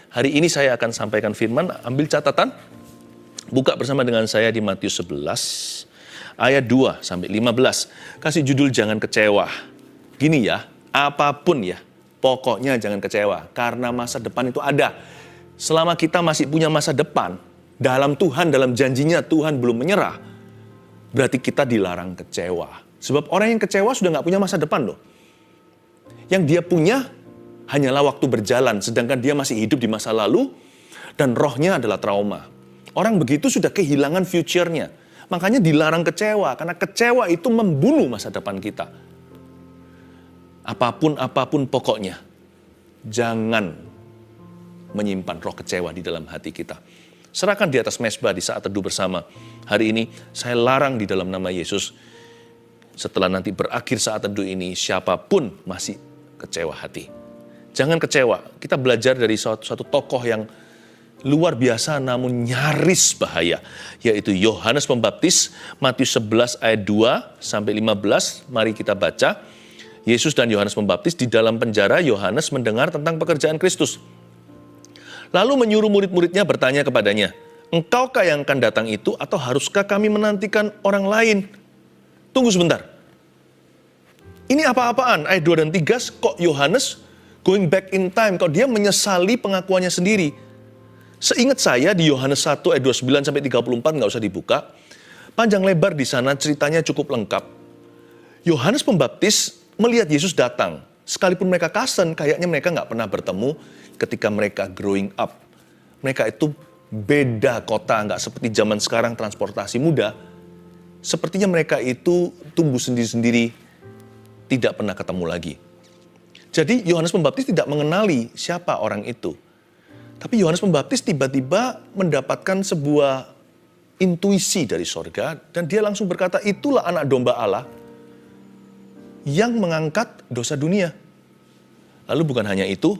Hari ini saya akan sampaikan firman, ambil catatan, buka bersama dengan saya di Matius 11, ayat 2 sampai 15. Kasih judul jangan kecewa. Gini ya, apapun ya, pokoknya jangan kecewa, karena masa depan itu ada. Selama kita masih punya masa depan, dalam Tuhan, dalam janjinya Tuhan belum menyerah, berarti kita dilarang kecewa. Sebab orang yang kecewa sudah nggak punya masa depan loh. Yang dia punya hanyalah waktu berjalan, sedangkan dia masih hidup di masa lalu, dan rohnya adalah trauma. Orang begitu sudah kehilangan future-nya. Makanya dilarang kecewa, karena kecewa itu membunuh masa depan kita. Apapun pokoknya, jangan menyimpan roh kecewa di dalam hati kita. Serahkan di atas mezbah di saat teduh bersama. Hari ini saya larang di dalam nama Yesus. Setelah nanti berakhir saat teduh ini, siapapun masih kecewa hati. Jangan kecewa. Kita belajar dari suatu tokoh yang luar biasa namun nyaris bahaya. Yaitu Yohanes Pembaptis, Matius 11 ayat 2 sampai 15. Mari kita baca. Yesus dan Yohanes Pembaptis di dalam penjara, Yohanes mendengar tentang pekerjaan Kristus. Lalu menyuruh murid-muridnya bertanya kepadanya, "Engkaukah yang akan datang itu atau haruskah kami menantikan orang lain?" Tunggu sebentar. Ini apa-apaan? Ayat 2 dan 3, kok Yohanes going back in time, kok dia menyesali pengakuannya sendiri. Seingat saya di Yohanes 1 ayat 29 sampai 34, nggak usah dibuka. Panjang lebar di sana ceritanya cukup lengkap. Yohanes Pembaptis melihat Yesus datang. Sekalipun mereka cousin, kayaknya mereka nggak pernah bertemu ketika mereka growing up. Mereka itu beda kota, nggak seperti zaman sekarang transportasi mudah. Sepertinya mereka itu tumbuh sendiri-sendiri, tidak pernah ketemu lagi. Jadi Yohanes Pembaptis tidak mengenali siapa orang itu. Tapi Yohanes Pembaptis tiba-tiba mendapatkan sebuah intuisi dari sorga, dan dia langsung berkata, itulah anak domba Allah yang mengangkat dosa dunia. Lalu bukan hanya itu,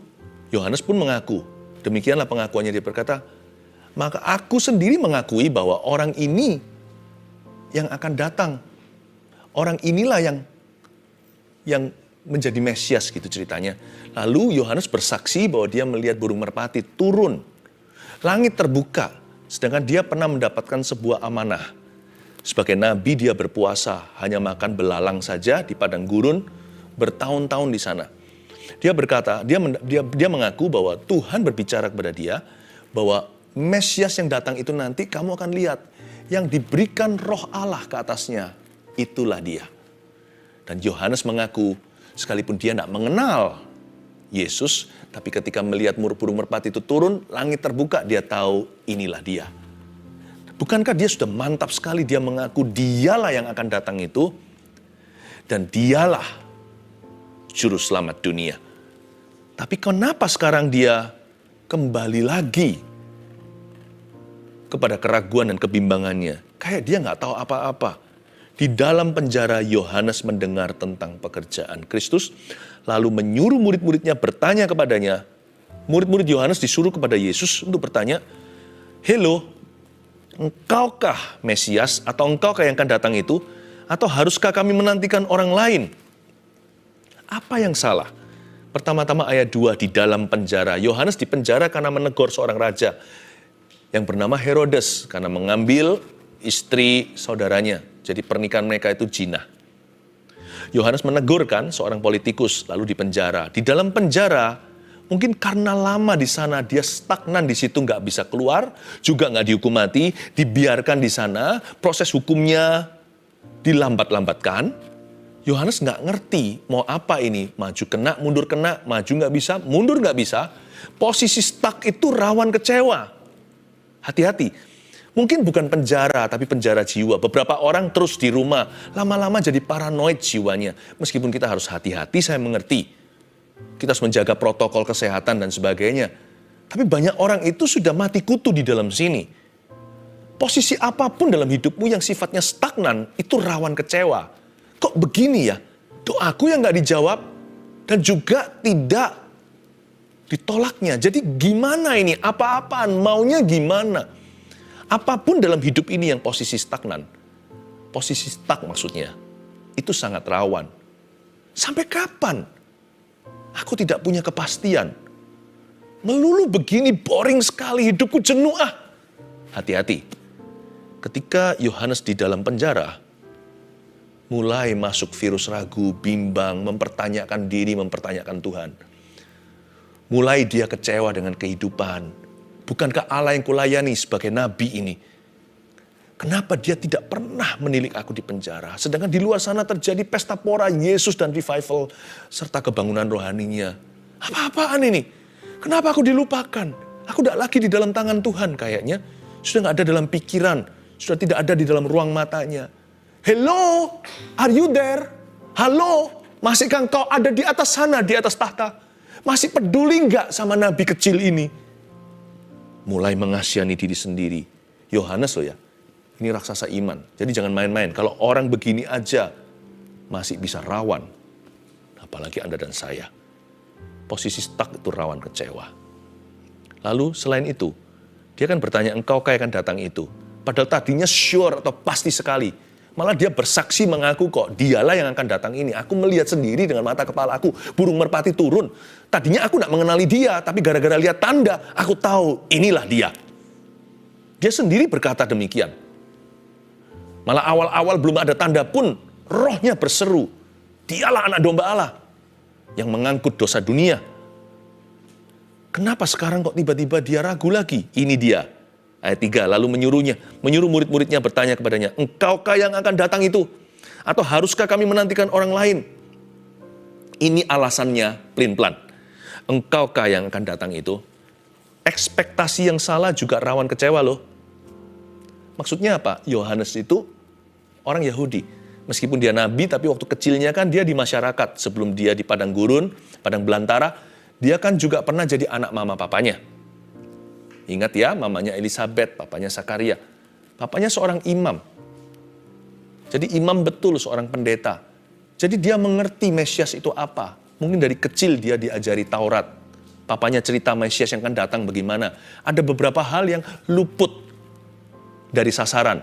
Yohanes pun mengaku. Demikianlah pengakuannya, dia berkata, maka aku sendiri mengakui bahwa orang ini yang akan datang. Orang inilah yang menjadi Mesias gitu ceritanya. Lalu Yohanes bersaksi bahwa dia melihat burung merpati turun. Langit terbuka, sedangkan dia pernah mendapatkan sebuah amanah. Sebagai nabi dia berpuasa, hanya makan belalang saja di padang gurun, bertahun-tahun di sana. Dia berkata, dia mengaku bahwa Tuhan berbicara kepada dia, bahwa Mesias yang datang itu nanti kamu akan lihat, yang diberikan roh Allah ke atasnya, itulah dia. Dan Yohanes mengaku, sekalipun dia tidak mengenal Yesus, tapi ketika melihat burung merpati itu turun, langit terbuka, dia tahu inilah dia. Bukankah dia sudah mantap sekali, dia mengaku dialah yang akan datang itu, dan dialah juru selamat dunia. Tapi kenapa sekarang dia kembali lagi kepada keraguan dan kebimbangannya? Kayak dia nggak tahu apa-apa. Di dalam penjara Yohanes mendengar tentang pekerjaan Kristus, lalu menyuruh murid-muridnya bertanya kepadanya. Murid-murid Yohanes disuruh kepada Yesus untuk bertanya, "Hello, engkaukah Mesias atau engkaukah yang akan datang itu? Atau haruskah kami menantikan orang lain?" Apa yang salah? Pertama-tama ayat 2, di dalam penjara. Yohanes dipenjara karena menegur seorang raja yang bernama Herodes, karena mengambil istri saudaranya. Jadi pernikahan mereka itu zina. Yohanes menegurkan seorang politikus, lalu dipenjara. Di dalam penjara, mungkin karena lama di sana, dia stagnan di situ, nggak bisa keluar, juga nggak dihukum mati, dibiarkan di sana, proses hukumnya dilambat-lambatkan. Yohanes nggak ngerti mau apa ini, maju kena, maju nggak bisa, mundur nggak bisa. Posisi stuck itu rawan kecewa. Hati-hati. Mungkin bukan penjara, tapi penjara jiwa. Beberapa orang terus di rumah, lama-lama jadi paranoid jiwanya. Meskipun kita harus hati-hati, saya mengerti. Kita harus menjaga protokol kesehatan dan sebagainya. Tapi banyak orang itu sudah mati kutu di dalam sini. Posisi apapun dalam hidupmu yang sifatnya stagnan, itu rawan kecewa. Kok begini ya? Doaku yang gak dijawab, dan juga tidak ditolaknya. Jadi gimana ini? Apa-apaan? Maunya gimana? Apapun dalam hidup ini yang posisi stagnan, posisi stuck maksudnya, itu sangat rawan. Sampai kapan? Aku tidak punya kepastian. Melulu begini, boring sekali, hidupku jenuh ah. Hati-hati. Ketika Yohanes di dalam penjara, mulai masuk virus ragu, bimbang, mempertanyakan diri, mempertanyakan Tuhan. Mulai dia kecewa dengan kehidupan. Bukankah Allah yang kulayani sebagai nabi ini? Kenapa dia tidak pernah menilik aku di penjara? Sedangkan di luar sana terjadi pesta pora Yesus dan revival, serta kebangunan rohaninya. Apa-apaan ini? Kenapa aku dilupakan? Aku tidak lagi di dalam tangan Tuhan kayaknya. Sudah tidak ada dalam pikiran. Sudah tidak ada di dalam ruang matanya. Hello, are you there? Halo, masihkah engkau ada di atas sana, di atas tahta? Masih peduli nggak sama nabi kecil ini? Mulai mengasihani diri sendiri. Yohanes loh ya, ini raksasa iman. Jadi jangan main-main. Kalau orang begini aja masih bisa rawan. Apalagi Anda dan saya. Posisi stuck itu rawan kecewa. Lalu selain itu, dia kan bertanya, engkau akan datang itu. Padahal tadinya sure atau pasti sekali. Malah dia bersaksi mengaku kok, dialah yang akan datang ini. Aku melihat sendiri dengan mata kepala aku, burung merpati turun. Tadinya aku tidak mengenali dia, tapi gara-gara lihat tanda, aku tahu inilah dia. Dia sendiri berkata demikian. Malah awal-awal belum ada tanda pun, rohnya berseru. Dialah anak domba Allah yang mengangkut dosa dunia. Kenapa sekarang kok tiba-tiba dia ragu lagi? Ini dia. Ayat 3, lalu menyuruh murid-muridnya bertanya kepadanya, engkaukah yang akan datang itu? Atau haruskah kami menantikan orang lain? Ini alasannya pelin-pelan. Engkaukah yang akan datang itu? Ekspektasi yang salah juga rawan kecewa loh. Maksudnya apa? Yohanes itu orang Yahudi. Meskipun dia nabi, tapi waktu kecilnya kan dia di masyarakat. Sebelum dia di padang gurun, padang belantara, dia kan juga pernah jadi anak mama papanya. Ingat ya, mamanya Elizabeth, papanya Zakaria. Papanya seorang imam. Jadi imam betul, seorang pendeta. Jadi dia mengerti Mesias itu apa. Mungkin dari kecil dia diajari Taurat. Papanya cerita Mesias yang akan datang bagaimana. Ada beberapa hal yang luput dari sasaran.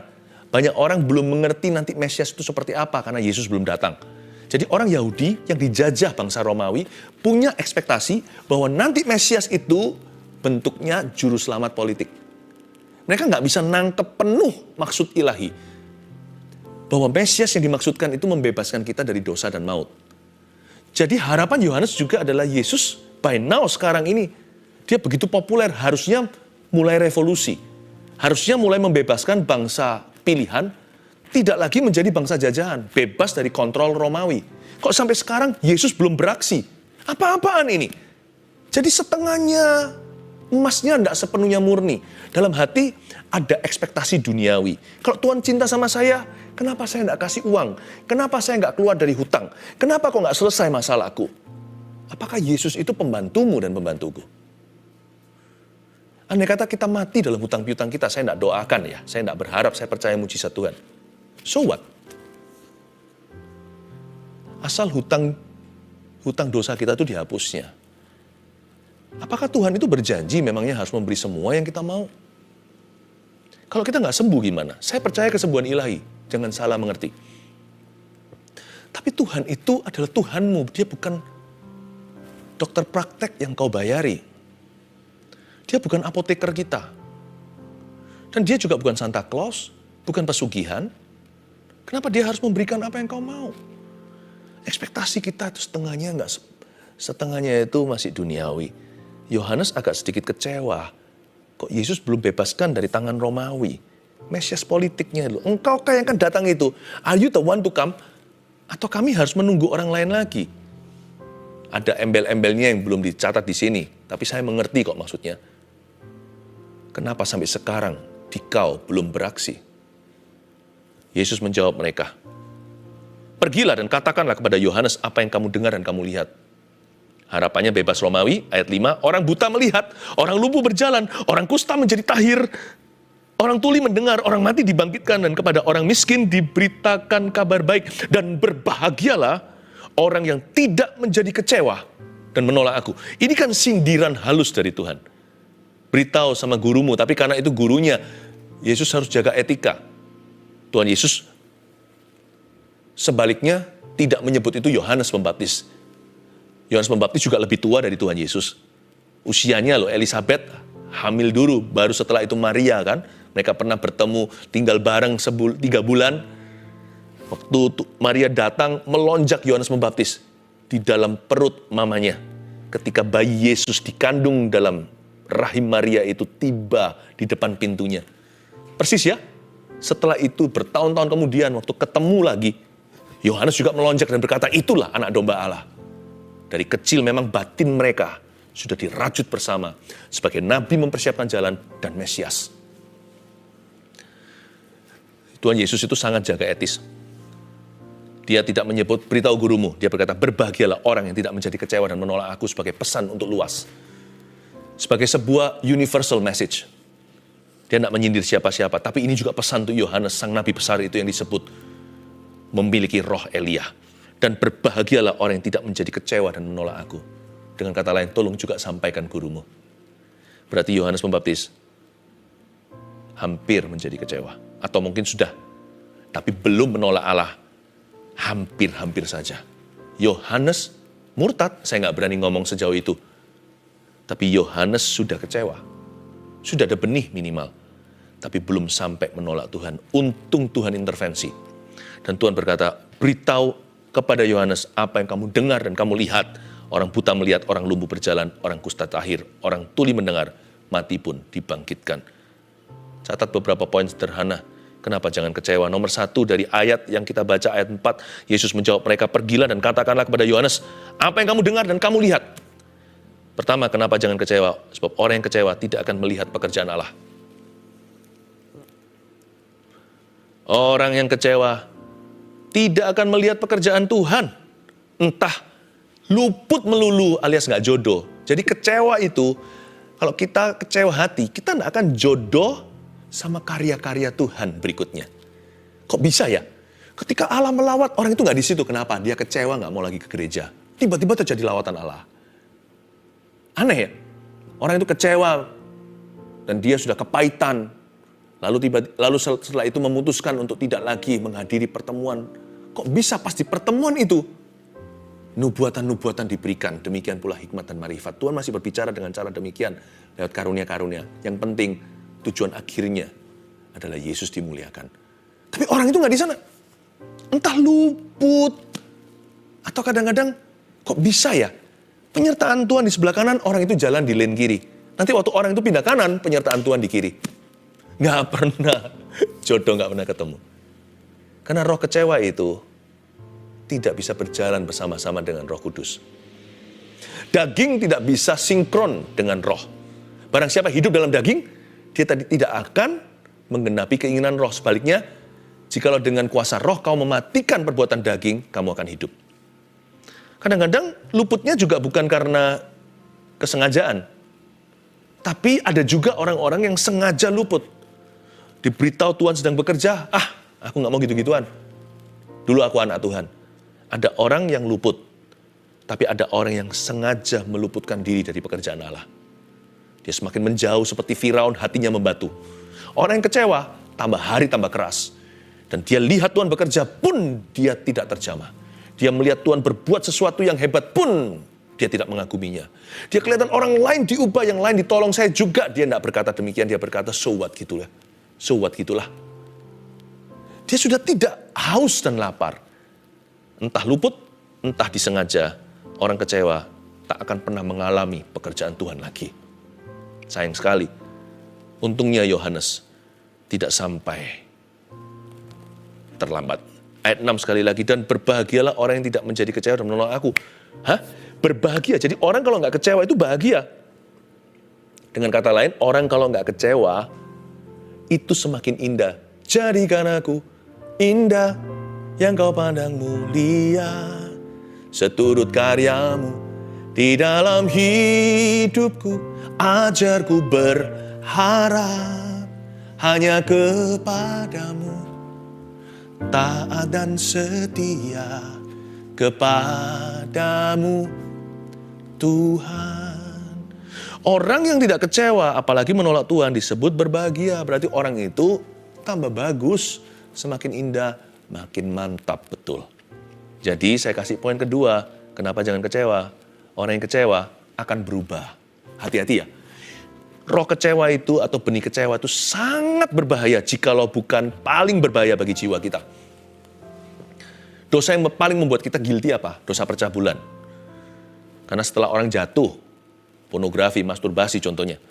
Banyak orang belum mengerti nanti Mesias itu seperti apa karena Yesus belum datang. Jadi orang Yahudi yang dijajah bangsa Romawi punya ekspektasi bahwa nanti Mesias itu bentuknya juru selamat politik. Mereka nggak bisa nangkep penuh maksud ilahi. Bahwa Mesias yang dimaksudkan itu membebaskan kita dari dosa dan maut. Jadi harapan Yohanes juga adalah Yesus by now sekarang ini. Dia begitu populer, harusnya mulai revolusi. Harusnya mulai membebaskan bangsa pilihan, tidak lagi menjadi bangsa jajahan, bebas dari kontrol Romawi. Kok sampai sekarang Yesus belum beraksi? Apa-apaan ini? Jadi setengahnya, emasnya tidak sepenuhnya murni. Dalam hati ada ekspektasi duniawi. Kalau Tuhan cinta sama saya, kenapa saya tidak kasih uang? Kenapa saya nggak keluar dari hutang? Kenapa kok nggak selesai masalahku? Apakah Yesus itu pembantumu dan pembantuku? Andai kata kita mati dalam hutang piutang kita, saya tidak doakan ya. Saya tidak berharap, saya percaya mujizat Tuhan. So what? Asal hutang dosa kita itu dihapusnya. Apakah Tuhan itu berjanji memangnya harus memberi semua yang kita mau? Kalau kita nggak sembuh gimana? Saya percaya kesembuhan ilahi. Jangan salah mengerti. Tapi Tuhan itu adalah Tuhanmu. Dia bukan dokter praktek yang kau bayari. Dia bukan apoteker kita. Dan dia juga bukan Santa Claus, bukan pesugihan. Kenapa dia harus memberikan apa yang kau mau? Ekspektasi kita itu setengahnya itu masih duniawi. Yohanes agak sedikit kecewa. Kok Yesus belum bebaskan dari tangan Romawi? Mesias politiknya dulu. Engkau yang akan datang itu. Are you the one to come? Atau kami harus menunggu orang lain lagi? Ada embel-embelnya yang belum dicatat di sini. Tapi saya mengerti kok maksudnya. Kenapa sampai sekarang dikau belum beraksi? Yesus menjawab mereka. Pergilah dan katakanlah kepada Yohanes apa yang kamu dengar dan kamu lihat. Harapannya bebas Romawi, ayat 5, orang buta melihat, orang lumpuh berjalan, orang kusta menjadi tahir, orang tuli mendengar, orang mati dibangkitkan, dan kepada orang miskin diberitakan kabar baik. Dan berbahagialah orang yang tidak menjadi kecewa dan menolak aku. Ini kan sindiran halus dari Tuhan. Beritahu sama gurumu, tapi karena itu gurunya, Yesus harus jaga etika. Tuhan Yesus sebaliknya tidak menyebut itu Yohanes Pembaptis. Yohanes Pembaptis juga lebih tua dari Tuhan Yesus. Usianya loh, Elizabeth hamil dulu, baru setelah itu Maria kan. Mereka pernah bertemu, tinggal bareng 3 bulan. Waktu Maria datang, melonjak Yohanes Pembaptis di dalam perut mamanya. Ketika bayi Yesus dikandung dalam rahim Maria itu tiba di depan pintunya. Persis ya, setelah itu bertahun-tahun kemudian waktu ketemu lagi, Yohanes juga melonjak dan berkata, itulah anak domba Allah. Dari kecil memang batin mereka sudah dirajut bersama sebagai nabi mempersiapkan jalan dan Mesias. Tuhan Yesus itu sangat jaga etis. Dia tidak menyebut beritahu gurumu. Dia berkata, berbahagialah orang yang tidak menjadi kecewa dan menolak aku sebagai pesan untuk luas. Sebagai sebuah universal message. Dia tidak menyindir siapa-siapa. Tapi ini juga pesan untuk Yohanes, sang nabi besar itu yang disebut memiliki roh Elia. Dan berbahagialah orang yang tidak menjadi kecewa dan menolak aku. Dengan kata lain, tolong juga sampaikan gurumu. Berarti Yohanes Pembaptis hampir menjadi kecewa. Atau mungkin sudah, tapi belum menolak Allah. Hampir-hampir saja. Yohanes murtad, saya nggak berani ngomong sejauh itu. Tapi Yohanes sudah kecewa. Sudah ada benih minimal. Tapi belum sampai menolak Tuhan. Untung Tuhan intervensi. Dan Tuhan berkata, beritahu kepada Yohanes apa yang kamu dengar dan kamu lihat. Orang buta melihat, orang lumpuh berjalan, orang kusta tahir, orang tuli mendengar, mati pun dibangkitkan. Catat beberapa poin sederhana. Kenapa jangan kecewa? Nomor 1 dari ayat yang kita baca, ayat 4. Yesus menjawab mereka, pergilah dan katakanlah kepada Yohanes, apa yang kamu dengar dan kamu lihat. Pertama, kenapa jangan kecewa? Sebab orang yang kecewa tidak akan melihat pekerjaan Allah. Orang yang kecewa tidak akan melihat pekerjaan Tuhan. Entah luput melulu alias nggak jodoh. Jadi kecewa itu, kalau kita kecewa hati, kita nggak akan jodoh sama karya-karya Tuhan berikutnya. Kok bisa ya? Ketika Allah melawat, orang itu nggak di situ. Kenapa? Dia kecewa, nggak mau lagi ke gereja. Tiba-tiba terjadi lawatan Allah. Aneh ya? Orang itu kecewa dan dia sudah kepahitan. Lalu setelah itu memutuskan untuk tidak lagi menghadiri pertemuan. Kok bisa pas di pertemuan itu? Nubuatan-nubuatan diberikan. Demikian pula hikmat dan marifat. Tuhan masih berbicara dengan cara demikian lewat karunia-karunia. Yang penting tujuan akhirnya adalah Yesus dimuliakan. Tapi orang itu nggak di sana. Entah luput. Atau kadang-kadang kok bisa ya? Penyertaan Tuhan di sebelah kanan, orang itu jalan di lane kiri. Nanti waktu orang itu pindah kanan, penyertaan Tuhan di kiri. Nggak pernah. Jodoh nggak pernah ketemu. Karena roh kecewa itu tidak bisa berjalan bersama-sama dengan Roh Kudus. Daging tidak bisa sinkron dengan roh. Barang siapa hidup dalam daging, dia tidak akan menggenapi keinginan roh. Sebaliknya, jikalau dengan kuasa roh kau mematikan perbuatan daging, kamu akan hidup. Kadang-kadang luputnya juga bukan karena kesengajaan. Tapi ada juga orang-orang yang sengaja luput. Diberitahu Tuhan sedang bekerja, aku nggak mau gitu-gituan. Dulu aku anak Tuhan. Ada orang yang luput, tapi ada orang yang sengaja meluputkan diri dari pekerjaan Allah. Dia semakin menjauh seperti Firaun, hatinya membatu. Orang yang kecewa, tambah hari tambah keras. Dan dia lihat Tuhan bekerja pun dia tidak terjamah. Dia melihat Tuhan berbuat sesuatu yang hebat pun dia tidak mengaguminya. Dia kelihatan orang lain diubah, yang lain ditolong, saya juga. Dia tidak berkata demikian, dia berkata so what gitulah. So what gitulah. Dia sudah tidak haus dan lapar. Entah luput, entah disengaja. Orang kecewa tak akan pernah mengalami pekerjaan Tuhan lagi. Sayang sekali. Untungnya Yohanes tidak sampai terlambat. Ayat 6 sekali lagi, dan berbahagialah orang yang tidak menjadi kecewa dan menolak aku. Berbahagia. Jadi orang kalau nggak kecewa itu bahagia. Dengan kata lain, orang kalau nggak kecewa itu semakin indah. Jadikan aku indah yang kau pandang mulia, seturut karyamu di dalam hidupku. Ajarku berharap hanya kepadamu, taat dan setia kepadamu Tuhan. Orang yang tidak kecewa apalagi menolak Tuhan disebut berbahagia. Berarti orang itu tambah bagus, semakin indah, makin mantap betul. Jadi saya kasih poin kedua, kenapa jangan kecewa? Orang yang kecewa akan berubah. Hati-hati ya. Roh kecewa itu atau benih kecewa itu sangat berbahaya jikalau bukan paling berbahaya bagi jiwa kita. Dosa yang paling membuat kita guilty apa? Dosa percabulan. Karena setelah orang jatuh, pornografi, masturbasi contohnya.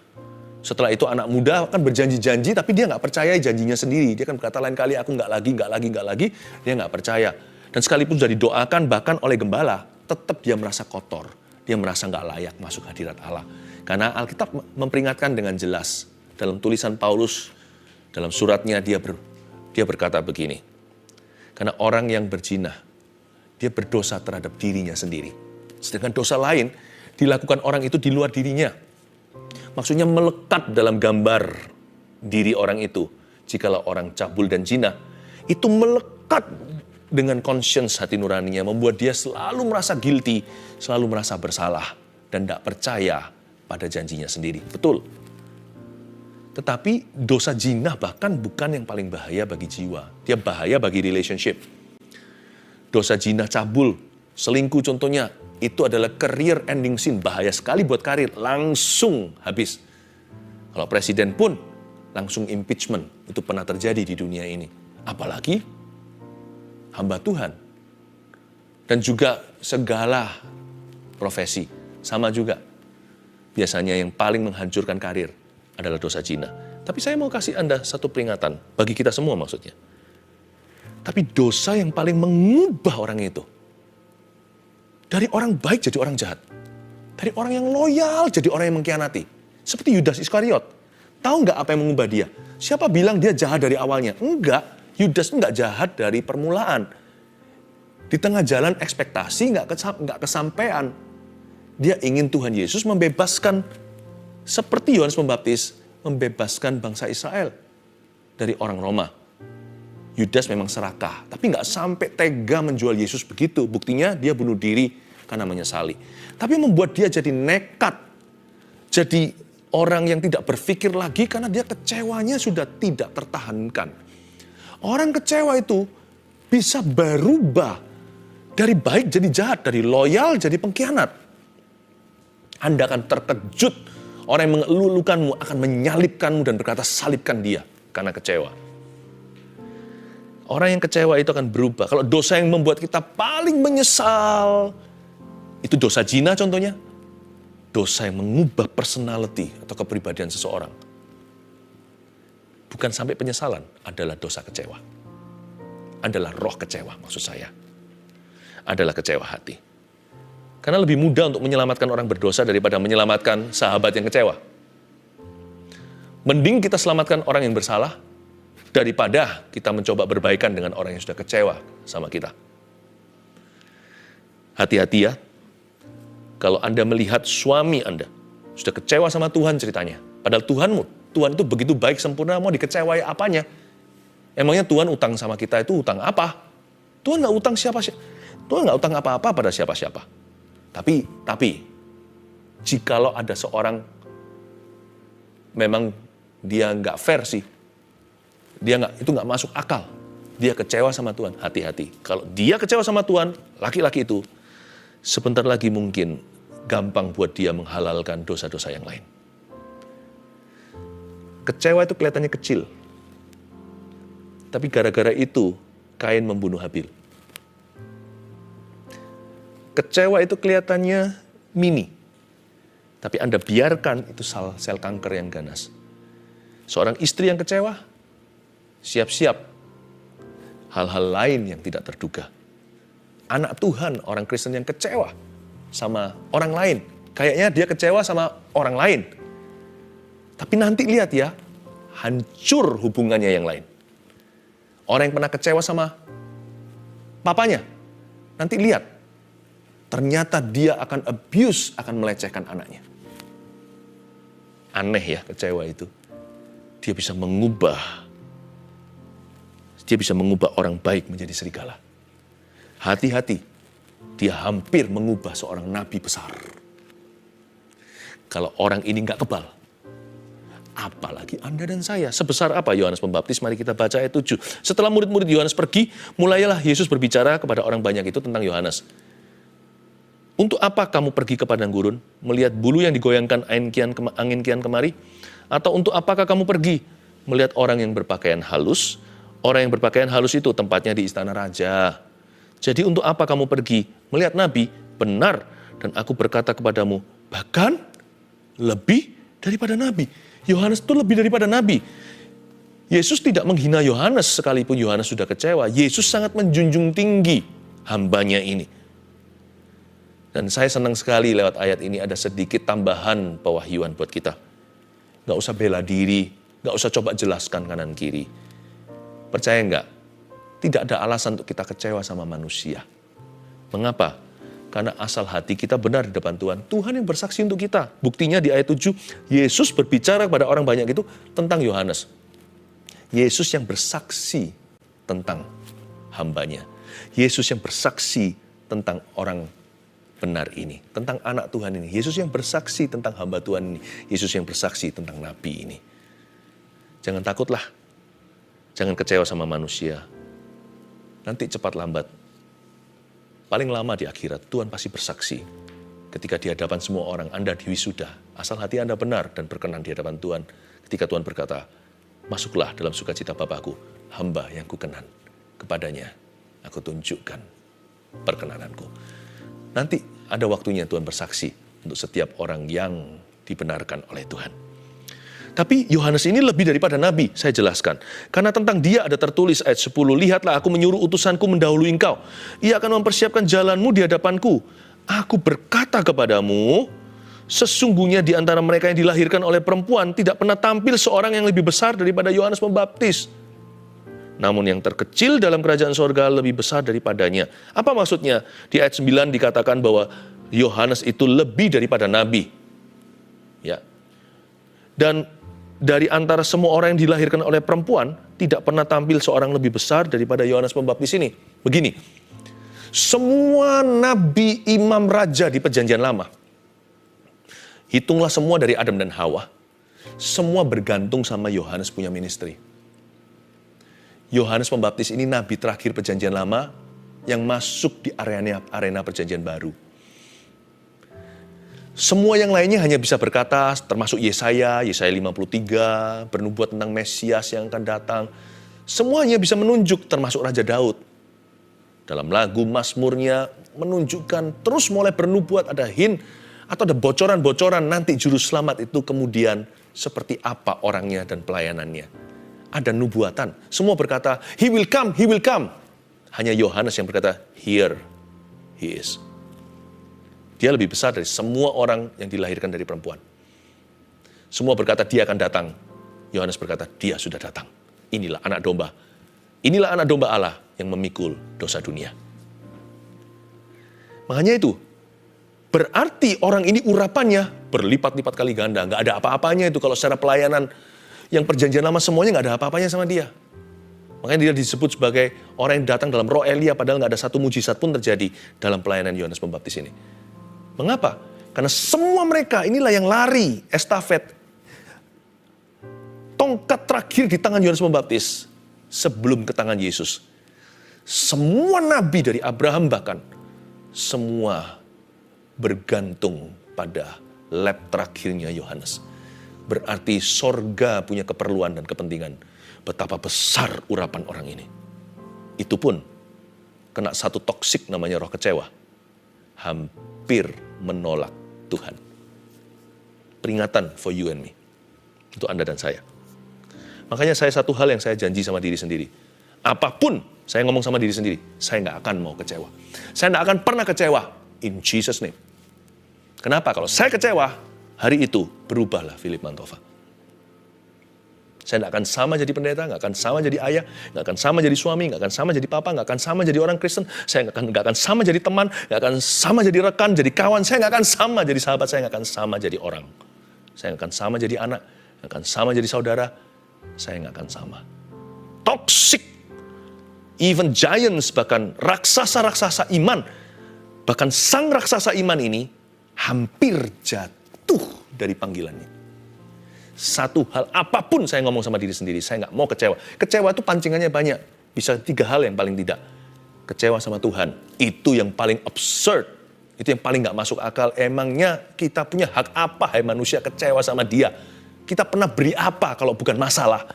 Setelah itu anak muda kan berjanji-janji tapi dia nggak percaya janjinya sendiri. Dia kan berkata lain kali aku nggak lagi. Dia nggak percaya. Dan sekalipun sudah didoakan bahkan oleh gembala, tetap dia merasa kotor. Dia merasa nggak layak masuk hadirat Allah. Karena Alkitab memperingatkan dengan jelas. Dalam tulisan Paulus, dalam suratnya dia berkata begini. Karena orang yang berzina, dia berdosa terhadap dirinya sendiri. Sedangkan dosa lain dilakukan orang itu di luar dirinya. Maksudnya melekat dalam gambar diri orang itu. Jikalau orang cabul dan zina, itu melekat dengan conscience hati nuraninya, membuat dia selalu merasa guilty, selalu merasa bersalah, dan tidak percaya pada janjinya sendiri. Betul. Tetapi dosa zina bahkan bukan yang paling bahaya bagi jiwa. Dia bahaya bagi relationship. Dosa zina, cabul, selingkuh contohnya, itu adalah career ending sin. Bahaya sekali buat karir, langsung habis. Kalau presiden pun langsung impeachment. Itu pernah terjadi di dunia ini. Apalagi hamba Tuhan. Dan juga segala profesi. Sama juga. Biasanya yang paling menghancurkan karir adalah dosa zina. Tapi saya mau kasih Anda satu peringatan. Bagi kita semua maksudnya. Tapi dosa yang paling mengubah orang itu. Dari orang baik jadi orang jahat. Dari orang yang loyal jadi orang yang mengkhianati. Seperti Yudas Iskariot. Tahu nggak apa yang mengubah dia? Siapa bilang dia jahat dari awalnya? Enggak. Yudas enggak jahat dari permulaan. Di tengah jalan ekspektasi nggak kesampaian. Dia ingin Tuhan Yesus membebaskan, seperti Yohanes Pembaptis, membebaskan bangsa Israel dari orang Roma. Yudas memang serakah, tapi nggak sampai tega menjual Yesus begitu. Buktinya dia bunuh diri karena menyesali. Tapi membuat dia jadi nekat, jadi orang yang tidak berpikir lagi karena dia kecewanya sudah tidak tertahankan. Orang kecewa itu bisa berubah dari baik jadi jahat, dari loyal jadi pengkhianat. Anda akan terkejut. Orang yang mengeluhkanmu akan menyalibkanmu dan berkata salibkan dia karena kecewa. Orang yang kecewa itu akan berubah. Kalau dosa yang membuat kita paling menyesal, itu dosa zina contohnya. Dosa yang mengubah personality atau kepribadian seseorang. Bukan sampai penyesalan, adalah dosa kecewa. Adalah roh kecewa maksud saya. Adalah kecewa hati. Karena lebih mudah untuk menyelamatkan orang berdosa daripada menyelamatkan sahabat yang kecewa. Mending kita selamatkan orang yang bersalah daripada kita mencoba berbaikan dengan orang yang sudah kecewa sama kita. Hati-hati ya. Kalau Anda melihat suami Anda sudah kecewa sama Tuhan ceritanya. Padahal Tuhan itu begitu baik sempurna, mau dikecewai apanya? Emangnya Tuhan utang sama kita itu utang apa? Tuhan nggak utang siapa-siapa. Tuhan nggak utang apa-apa pada siapa-siapa. Tapi, jikalau ada seorang memang dia nggak fair sih, itu nggak masuk akal, dia kecewa sama Tuhan, hati-hati. Kalau dia kecewa sama Tuhan, laki-laki itu, sebentar lagi mungkin gampang buat dia menghalalkan dosa-dosa yang lain. Kecewa itu kelihatannya kecil, tapi gara-gara itu Kain membunuh Habil. Kecewa itu kelihatannya mini. Tapi Anda biarkan itu sel kanker yang ganas. Seorang istri yang kecewa, siap-siap hal-hal lain yang tidak terduga. Anak Tuhan, orang Kristen yang kecewa sama orang lain. Kayaknya dia kecewa sama orang lain. Tapi nanti lihat ya, hancur hubungannya yang lain. Orang yang pernah kecewa sama papanya, nanti lihat. Ternyata dia akan abuse, akan melecehkan anaknya. Aneh ya kecewa itu. Dia bisa mengubah orang baik menjadi serigala. Hati-hati, dia hampir mengubah seorang nabi besar. Kalau orang ini nggak kebal, apalagi Anda dan saya. Sebesar apa Yohanes Pembaptis? Mari kita baca ayat 7. Setelah murid-murid Yohanes pergi, mulailah Yesus berbicara kepada orang banyak itu tentang Yohanes. Untuk apa kamu pergi ke padang gurun, melihat bulu yang digoyangkan angin kian kemari? Atau untuk apakah kamu pergi, melihat orang yang berpakaian halus? Orang yang berpakaian halus itu tempatnya di istana raja. Jadi untuk apa kamu pergi, melihat nabi? Benar, dan aku berkata kepadamu, bahkan lebih daripada nabi. Yohanes itu lebih daripada nabi. Yesus tidak menghina Yohanes sekalipun Yohanes sudah kecewa. Yesus sangat menjunjung tinggi hambanya ini. Dan saya senang sekali lewat ayat ini ada sedikit tambahan pewahyuan buat kita. Gak usah bela diri, gak usah coba jelaskan kanan kiri. Percaya nggak? Tidak ada alasan untuk kita kecewa sama manusia. Mengapa? Karena asal hati kita benar di depan Tuhan. Tuhan yang bersaksi untuk kita. Buktinya di ayat 7, Yesus berbicara kepada orang banyak itu tentang Yohanes. Yesus yang bersaksi tentang hambanya. Yesus yang bersaksi tentang orang benar ini, tentang anak Tuhan ini. Yesus yang bersaksi tentang hamba Tuhan ini. Yesus yang bersaksi tentang nabi ini. Jangan takutlah. Jangan kecewa sama manusia. Nanti cepat lambat, paling lama di akhirat, Tuhan pasti bersaksi. Ketika di hadapan semua orang, Anda diwisuda. Asal hati Anda benar dan berkenan di hadapan Tuhan. Ketika Tuhan berkata, masuklah dalam sukacita Bapakku, hamba yang kukenan. Kepadanya, aku tunjukkan perkenananku. Nanti ada waktunya Tuhan bersaksi untuk setiap orang yang dibenarkan oleh Tuhan. Tapi Yohanes ini lebih daripada nabi, saya jelaskan. Karena tentang dia ada tertulis ayat 10, lihatlah aku menyuruh utusanku mendahului engkau. Ia akan mempersiapkan jalanmu di hadapanku. Aku berkata kepadamu, sesungguhnya di antara mereka yang dilahirkan oleh perempuan tidak pernah tampil seorang yang lebih besar daripada Yohanes Pembaptis. Namun yang terkecil dalam kerajaan sorga lebih besar daripadanya. Apa maksudnya? Di ayat 9 dikatakan bahwa Yohanes itu lebih daripada nabi. Ya. Dan dari antara semua orang yang dilahirkan oleh perempuan, tidak pernah tampil seorang lebih besar daripada Yohanes Pembaptis ini. Begini, semua nabi, imam, raja di perjanjian lama, hitunglah semua dari Adam dan Hawa, semua bergantung sama Yohanes punya ministry. Yohanes Pembaptis ini nabi terakhir perjanjian lama yang masuk di arena perjanjian baru. Semua yang lainnya hanya bisa berkata, termasuk Yesaya 53, bernubuat tentang Mesias yang akan datang. Semuanya bisa menunjuk, termasuk Raja Daud. Dalam lagu Mazmurnya menunjukkan, terus mulai bernubuat, ada hint, atau ada bocoran-bocoran nanti juru selamat itu kemudian seperti apa orangnya dan pelayanannya. Ada nubuatan. Semua berkata, He will come, He will come. Hanya Yohanes yang berkata, Here He is. Dia lebih besar dari semua orang yang dilahirkan dari perempuan. Semua berkata, dia akan datang. Yohanes berkata, dia sudah datang. Inilah anak domba. Inilah anak domba Allah yang memikul dosa dunia. Makanya itu, berarti orang ini urapannya berlipat-lipat kali ganda. Nggak ada apa-apanya itu kalau secara pelayanan yang perjanjian lama semuanya nggak ada apa-apanya sama dia. Makanya dia disebut sebagai orang yang datang dalam roh Elia, padahal nggak ada satu mujizat pun terjadi dalam pelayanan Yohanes Pembaptis ini. Mengapa? Karena semua mereka inilah yang lari estafet. Tongkat terakhir di tangan Yohanes Pembaptis sebelum ke tangan Yesus. Semua nabi dari Abraham bahkan, semua bergantung pada lap terakhirnya Yohanes. Berarti sorga punya keperluan dan kepentingan. Betapa besar urapan orang ini. Itu pun kena satu toksik namanya roh kecewa. Hampir menolak Tuhan. Peringatan for you and me. Untuk Anda dan saya. Makanya saya satu hal yang saya janji sama diri sendiri. Apapun saya ngomong sama diri sendiri, saya nggak akan mau kecewa. Saya nggak akan pernah kecewa. In Jesus' name. Kenapa? Kalau saya kecewa, hari itu berubahlah Philip Mantova. Saya nggak akan sama jadi pendeta, nggak akan sama jadi ayah, nggak akan sama jadi suami, nggak akan sama jadi papa, nggak akan sama jadi orang Kristen. Saya nggak akan sama jadi teman, nggak akan sama jadi rekan, jadi kawan. Saya nggak akan sama jadi sahabat, saya nggak akan sama jadi orang. Saya nggak akan sama jadi anak, nggak akan sama jadi saudara. Saya nggak akan sama. Toxic, even giants, bahkan raksasa-raksasa iman, bahkan sang raksasa iman ini hampir jatuh dari panggilannya. Satu hal, apapun saya ngomong sama diri sendiri, saya nggak mau kecewa. Kecewa itu pancingannya banyak. Bisa 3 hal yang paling tidak. Kecewa sama Tuhan, itu yang paling absurd. Itu yang paling gak masuk akal. Emangnya kita punya hak apa, hai manusia, kecewa sama dia? Kita pernah beri apa kalau bukan masalah?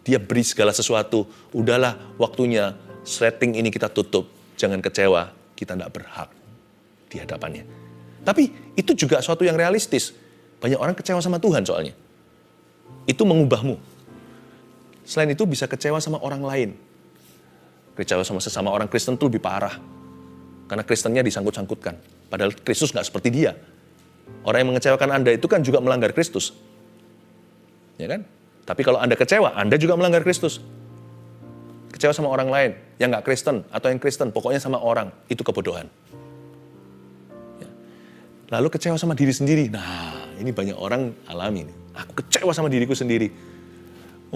Dia beri segala sesuatu. Udahlah, waktunya setting ini kita tutup. Jangan kecewa, kita gak berhak di hadapannya. Tapi itu juga suatu yang realistis. Banyak orang kecewa sama Tuhan soalnya. Itu mengubahmu. Selain itu bisa kecewa sama orang lain. Kecewa sama sesama orang Kristen itu lebih parah. Karena Kristennya disangkut-sangkutkan. Padahal Kristus gak seperti dia. Orang yang mengecewakan Anda itu kan juga melanggar Kristus. Ya kan? Tapi kalau Anda kecewa, Anda juga melanggar Kristus. Kecewa sama orang lain, yang gak Kristen atau yang Kristen, pokoknya sama orang, itu kebodohan. Ya. Lalu kecewa sama diri sendiri. Nah, ini banyak orang alami. Aku kecewa sama diriku sendiri.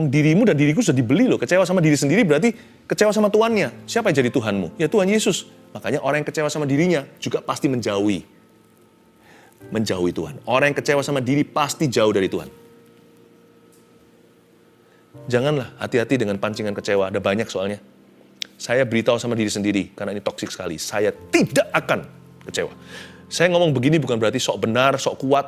Dirimu dan diriku sudah dibeli loh. Kecewa sama diri sendiri berarti kecewa sama Tuannya. Siapa yang jadi Tuhanmu? Ya Tuhan Yesus. Makanya orang yang kecewa sama dirinya juga pasti menjauhi Tuhan. Orang yang kecewa sama diri pasti jauh dari Tuhan. Janganlah hati-hati dengan pancingan kecewa. Ada banyak soalnya. Saya beritahu sama diri sendiri, karena ini toksik sekali. Saya tidak akan kecewa. Saya ngomong begini bukan berarti sok benar, sok kuat,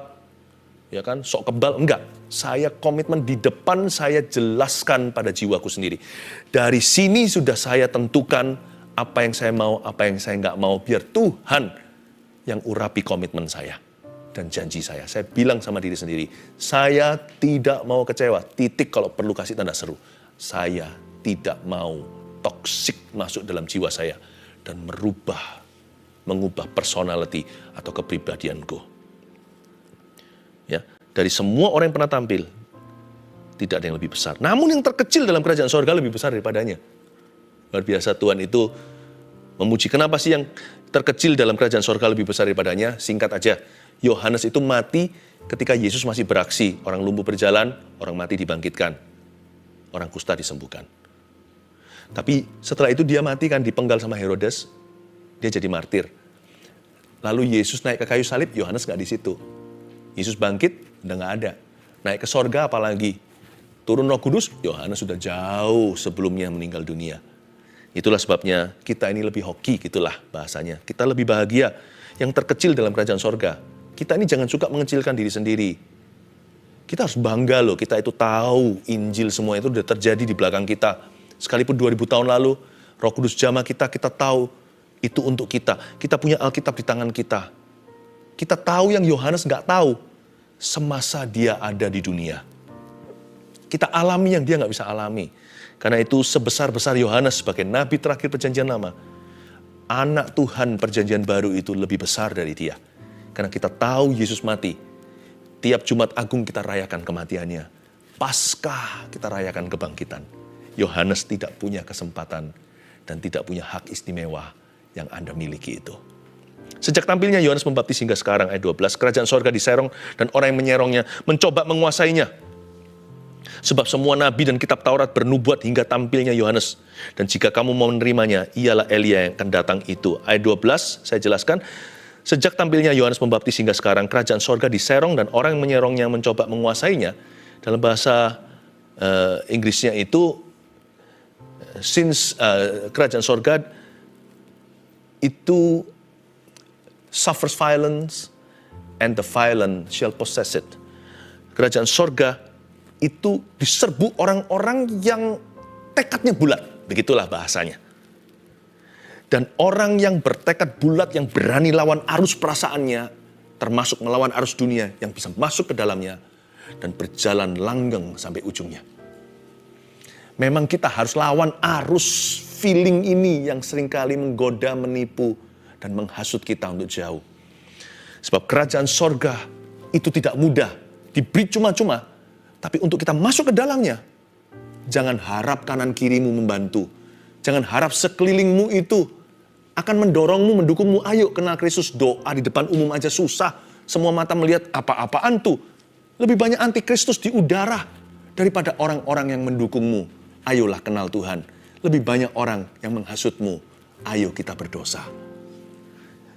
ya kan, sok kebal. Enggak. Saya komitmen di depan, saya jelaskan pada jiwaku sendiri. Dari sini sudah saya tentukan apa yang saya mau, apa yang saya nggak mau. Biar Tuhan yang urapi komitmen saya dan janji saya. Saya bilang sama diri sendiri, saya tidak mau kecewa. Titik kalau perlu kasih tanda seru. Saya tidak mau toksik masuk dalam jiwa saya dan mengubah personality atau kepribadianku. Ya, dari semua orang yang pernah tampil, tidak ada yang lebih besar. Namun yang terkecil dalam kerajaan sorga lebih besar daripadanya. Luar biasa Tuhan itu memuji. Kenapa sih yang terkecil dalam kerajaan sorga lebih besar daripadanya? Singkat aja, Yohanes itu mati ketika Yesus masih beraksi. Orang lumpuh berjalan, orang mati dibangkitkan. Orang kusta disembuhkan. Tapi setelah itu dia mati kan, dipenggal sama Herodes. Dia jadi martir. Lalu Yesus naik ke kayu salib, Yohanes nggak di situ. Yesus bangkit, udah nggak ada. Naik ke sorga apalagi. Turun Roh Kudus, Yohanes sudah jauh sebelumnya meninggal dunia. Itulah sebabnya kita ini lebih hoki, gitulah bahasanya. Kita lebih bahagia yang terkecil dalam kerajaan sorga. Kita ini jangan suka mengecilkan diri sendiri. Kita harus bangga loh, kita itu tahu Injil semua itu sudah terjadi di belakang kita. Sekalipun 2000 tahun lalu, Roh Kudus jamah kita tahu itu untuk kita. Kita punya Alkitab di tangan kita. Kita tahu yang Yohanes nggak tahu semasa dia ada di dunia. Kita alami yang dia nggak bisa alami. Karena itu sebesar-besar Yohanes sebagai nabi terakhir perjanjian lama, anak Tuhan perjanjian baru itu lebih besar dari dia. Karena kita tahu Yesus mati. Tiap Jumat Agung kita rayakan kematiannya. Paskah kita rayakan kebangkitan. Yohanes tidak punya kesempatan dan tidak punya hak istimewa yang Anda miliki itu. Sejak tampilnya Yohanes Pembaptis hingga sekarang, ayat 12, kerajaan sorga diserong dan orang yang menyerongnya mencoba menguasainya. Sebab semua nabi dan kitab Taurat bernubuat hingga tampilnya Yohanes. Dan jika kamu mau menerimanya, ialah Elia yang akan datang itu. Ayat 12, saya jelaskan. Sejak tampilnya Yohanes Pembaptis hingga sekarang, kerajaan sorga diserong dan orang yang menyerongnya mencoba menguasainya. Dalam bahasa Inggrisnya itu, kerajaan sorga itu suffers violence and the violent shall possess it. Kerajaan sorga itu diserbu orang-orang yang tekadnya bulat. Begitulah bahasanya. Dan orang yang bertekad bulat, yang berani lawan arus perasaannya, termasuk melawan arus dunia, yang bisa masuk ke dalamnya, dan berjalan langgeng sampai ujungnya. Memang kita harus lawan arus feeling ini yang seringkali menggoda, menipu, dan menghasut kita untuk jauh. Sebab kerajaan sorga itu tidak mudah, diberi cuma-cuma. Tapi untuk kita masuk ke dalamnya, jangan harap kanan kirimu membantu. Jangan harap sekelilingmu itu akan mendorongmu, mendukungmu. Ayo kenal Kristus, doa di depan umum aja susah. Semua mata melihat apa-apaan tuh. Lebih banyak antikristus di udara daripada orang-orang yang mendukungmu. Ayolah kenal Tuhan. Lebih banyak orang yang menghasutmu. Ayo kita berdosa.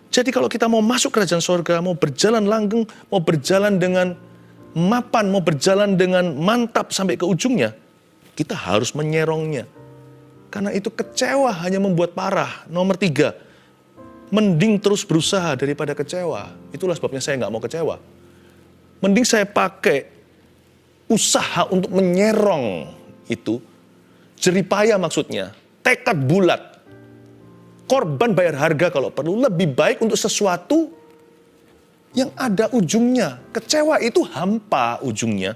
Jadi kalau kita mau masuk kerajaan sorga, mau berjalan langgeng, mau berjalan dengan mapan, mau berjalan dengan mantap sampai ke ujungnya, kita harus menyerongnya. Karena itu kecewa hanya membuat parah. Nomor 3, Mending terus berusaha daripada kecewa. Itulah sebabnya saya nggak mau kecewa. Mending saya pakai usaha untuk menyerong itu. Jeripaya maksudnya. Tekad bulat. Korban bayar harga kalau perlu. Lebih baik untuk sesuatu yang ada ujungnya. Kecewa itu hampa ujungnya.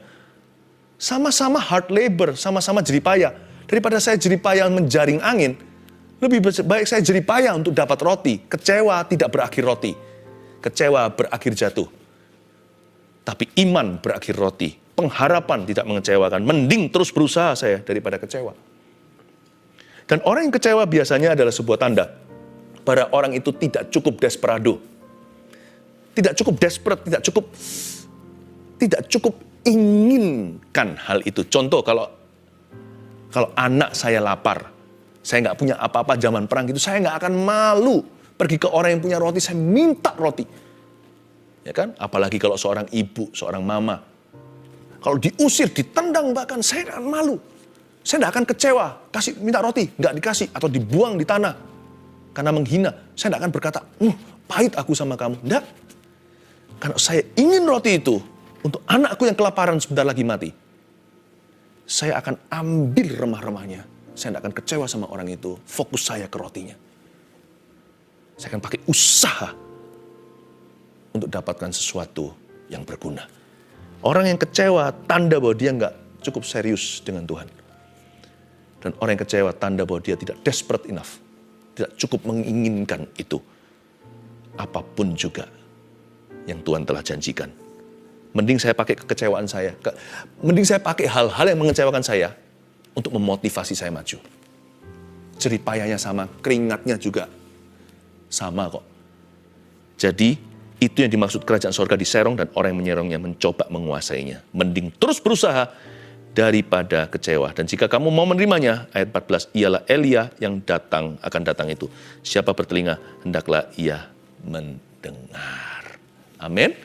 Sama-sama hard labor, sama-sama jeripaya. Daripada saya jeripaya menjaring angin, lebih baik saya jeripaya untuk dapat roti. Kecewa tidak berakhir roti. Kecewa berakhir jatuh. Tapi iman berakhir roti. Pengharapan tidak mengecewakan. Mending terus berusaha saya daripada kecewa. Dan orang yang kecewa biasanya adalah sebuah tanda bahwa orang itu tidak cukup desperado. Tidak cukup desperate, tidak cukup inginkan hal itu. Contoh kalau anak saya lapar, saya nggak punya apa-apa zaman perang gitu, saya nggak akan malu pergi ke orang yang punya roti, saya minta roti. Ya kan? Apalagi kalau seorang ibu, seorang mama. Kalau diusir, ditendang bahkan, saya akan malu. Saya nggak akan kecewa, minta roti, nggak dikasih, atau dibuang di tanah. Karena menghina, saya nggak akan berkata, pahit aku sama kamu. Nggak. Karena saya ingin roti itu, untuk anakku yang kelaparan sebentar lagi mati. Saya akan ambil remah-remahnya. Saya tidak akan kecewa sama orang itu. Fokus saya ke rotinya. Saya akan pakai usaha untuk dapatkan sesuatu yang berguna. Orang yang kecewa, tanda bahwa dia nggak cukup serius dengan Tuhan. Dan orang yang kecewa, tanda bahwa dia tidak desperate enough. Tidak cukup menginginkan itu. Apapun juga yang Tuhan telah janjikan. Mending saya pakai kekecewaan saya. Mending saya pakai hal-hal yang mengecewakan saya untuk memotivasi saya maju. Jeripayanya sama, keringatnya juga sama kok. Jadi, itu yang dimaksud kerajaan sorga diserong dan orang yang menyerongnya mencoba menguasainya. Mending terus berusaha daripada kecewa. Dan jika kamu mau menerimanya, ayat 14, ialah Elia yang akan datang itu. Siapa bertelinga, hendaklah ia mendengar. Amin.